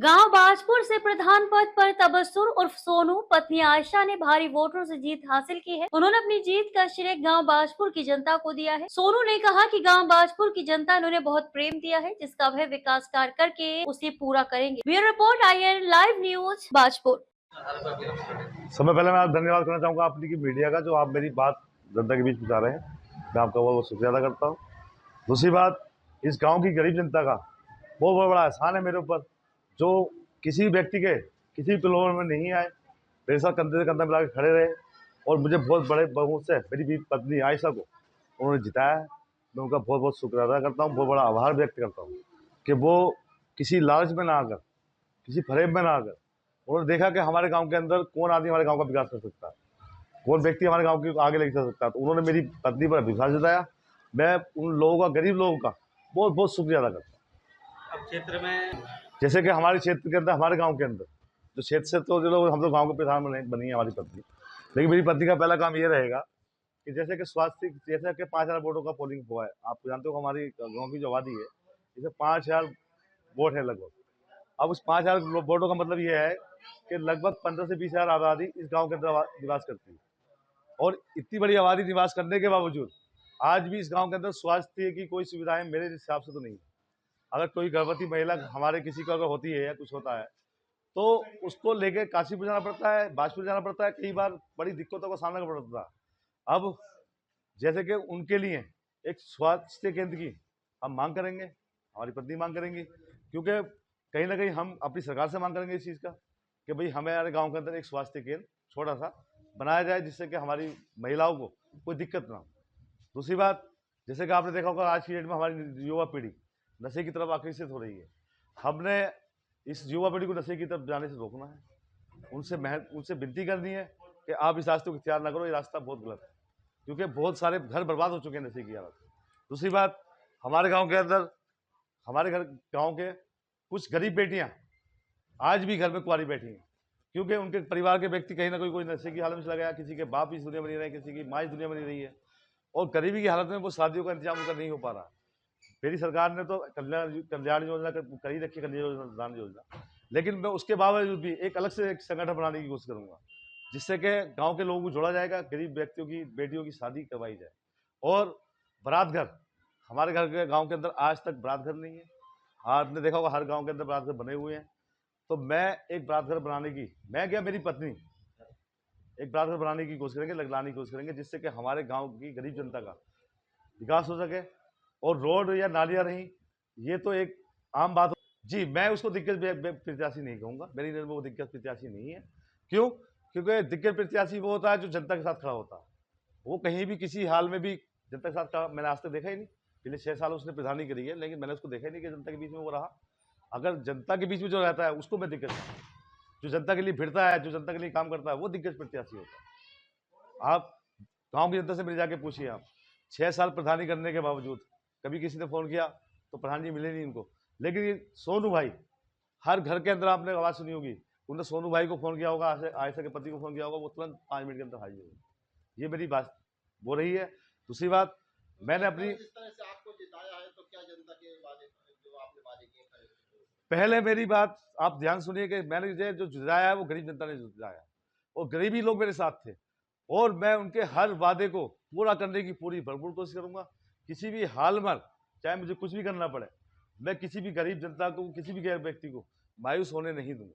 गांव बाजपुर से प्रधान पद पर तबस्सुर उर्फ सोनू पत्नी आयशा ने भारी वोटों से जीत हासिल की है। उन्होंने अपनी जीत का श्रेय गांव बाजपुर की जनता को दिया है। सोनू ने कहा कि गांव बाजपुर की जनता ने उन्हें बहुत प्रेम दिया है, जिसका वह विकास कार्य करके उसे पूरा करेंगे। Bureau report IN live news Bajpur. सबसे पहले मैं धन्यवाद करना चाहूँगा आपकी की मीडिया का, जो आप मेरी बात जनता के बीच पहुँचा रहे हैं। मैं आपका बहुत बहुत शुक्रिया अदा करता हूँ। दूसरी बात, इस गांव की गरीब जनता का बहुत बड़ा एहसान है मेरे ऊपर, जो किसी व्यक्ति के किसी प्रलोभन में नहीं आए, मेरे साथ कंधे से कंधा मिला के खड़े रहे और मुझे बहुत बड़े बहुमत से मेरी पत्नी आयशा को उन्होंने जिताया है। मैं उनका बहुत बहुत शुक्रिया अदा करता हूँ, बहुत बड़ा आभार व्यक्त करता हूँ कि वो किसी लालच में ना आकर, किसी फरेब में ना आकर उन्होंने देखा कि हमारे गांव के अंदर कौन आदमी हमारे गांव का विकास कर सकता है, कौन व्यक्ति हमारे गांव के आगे लेके चल सकता है। तो उन्होंने मेरी पत्नी पर विश्वास जताया। मैं उन लोगों का, गरीब लोगों का बहुत बहुत शुक्रिया अदा करता हूँ। अब क्षेत्र में जैसे कि हमारे क्षेत्र के अंदर, हमारे गांव के अंदर जो क्षेत्र से, तो जो लोग हम लोग गाँव के प्रधान बनी है हमारी पत्नी, लेकिन मेरी पत्नी का पहला काम ये रहेगा कि जैसे कि स्वास्थ्य, जैसे कि 5,000 वोटों का पोलिंग हुआ है, आप जानते हो हमारी गाँव की जो आबादी है, जैसे 5,000 वोट है लगभग। अब उस 5,000 वोटों का मतलब ये है कि लगभग 15 से 20,000 आबादी इस गांव के अंदर निवास करती है, और इतनी बड़ी आबादी निवास करने के बावजूद आज भी इस गांव के अंदर स्वास्थ्य की कोई सुविधाएं मेरे हिसाब से तो नहीं है। अगर कोई गर्भवती महिला हमारे किसी को अगर होती है या कुछ होता है, तो उसको लेके काशीपुर जाना पड़ता है, बाजपुर जाना पड़ता है, कई बार बड़ी दिक्कतों का सामना करना पड़ता है। अब जैसे कि उनके लिए एक स्वास्थ्य केंद्र की हम मांग करेंगे, हमारी पत्नी मांग करेंगी, क्योंकि कहीं ना कहीं हम अपनी सरकार से मांग करेंगे इस चीज़ का कि भाई हमारे गांव के अंदर एक स्वास्थ्य केंद्र छोटा सा बनाया जाए, जिससे कि हमारी महिलाओं को कोई दिक्कत ना हो। दूसरी बात, जैसे कि आपने देखा होगा आज की डेट में हमारी युवा पीढ़ी नशे की तरफ आकर्षित हो रही है। हमने इस युवा पीढ़ी को नशे की तरफ जाने से रोकना है। उनसे विनती करनी है कि आप इस रास्ते को इख्तियार ना करो, ये रास्ता बहुत गलत है, क्योंकि बहुत सारे घर बर्बाद हो चुके हैं नशे की हालत। दूसरी बात, हमारे गाँव के अंदर, हमारे गाँव के कुछ गरीब बेटियां आज भी घर में कुंवारी बैठी हैं, क्योंकि उनके परिवार के व्यक्ति कहीं ना कोई नशे की हालत में चला गया, किसी के बाप इस दुनिया में नहीं रहे, किसी की माँ इस दुनिया में नहीं रही है, और गरीबी की हालत में वो शादियों का इंतजाम उनका नहीं हो पा रहा। मेरी सरकार ने तो कल्याण योजना कर ही रखी, कन्या योजना, लेकिन मैं उसके बावजूद भी एक अलग से एक संगठन बनाने की कोशिश करूंगा, जिससे कि गांव के लोगों को जोड़ा जाएगा, गरीब व्यक्तियों की बेटियों की शादी करवाई जाए। और बारात घर, हमारे घर के गाँव के अंदर आज तक बारात घर नहीं है। आपने देखा होगा हर गांव के अंदर बारात घर बने हुए हैं। तो मैं एक बारात घर बनाने की, मैं क्या मेरी पत्नी एक बारात घर बनाने की कोशिश करेंगे, लाने की कोशिश करेंगे, जिससे कि हमारे गांव की गरीब जनता का विकास हो सके। और रोड या नालियां रही, ये तो एक आम बात जी, मैं उसको दिग्गज प्रत्याशी नहीं कहूँगा, मेरी नज़र में वो दिग्गज प्रत्याशी नहीं है। क्यों? क्योंकि दिग्गज प्रत्याशी वो होता है जो जनता के साथ खड़ा होता है। वो कहीं भी किसी हाल में भी जनता के साथ खड़ा मैंने आज तक देखा ही नहीं। पिछले 6 साल उसने प्रधानी करी है, लेकिन मैंने उसको देखा ही नहीं कि जनता के बीच में वो रहा। अगर जनता के बीच में जो रहता है उसको मैं दिग्गज, जो जनता के लिए भिड़ता है, जो जनता के लिए काम करता है, वो दिग्गज प्रत्याशी होता है। आप गांव की जनता से मिल जाके पूछिए, आप 6 साल प्रधानी करने के बावजूद कभी किसी ने फोन किया तो प्रधान जी मिले नहीं उनको। लेकिन ये सोनू भाई, हर घर के अंदर आपने आवाज सुनी होगी, उन्होंने सोनू भाई को फोन किया होगा, आयशा के पति को फोन किया होगा, वो तुरंत 5 मिनट के अंदर हाजिर होगी। ये मेरी बात हो रही है। दूसरी बात, मैंने अपनी जिस तरह से आपको जिताया है, तो क्या जनता के वादे जो आपने वादे किए खरे उतरे? पहले मेरी बात आप ध्यान सुनिए कि मैंने जो जिताया है वो गरीब जनता ने जिताया, और गरीबी लोग मेरे साथ थे, और मैं उनके हर वादे को पूरा करने की पूरी भरपूर कोशिश करूंगा। किसी भी हाल में, चाहे मुझे कुछ भी करना पड़े, मैं किसी भी गरीब जनता को, किसी भी गैर व्यक्ति को मायूस होने नहीं दूंगा।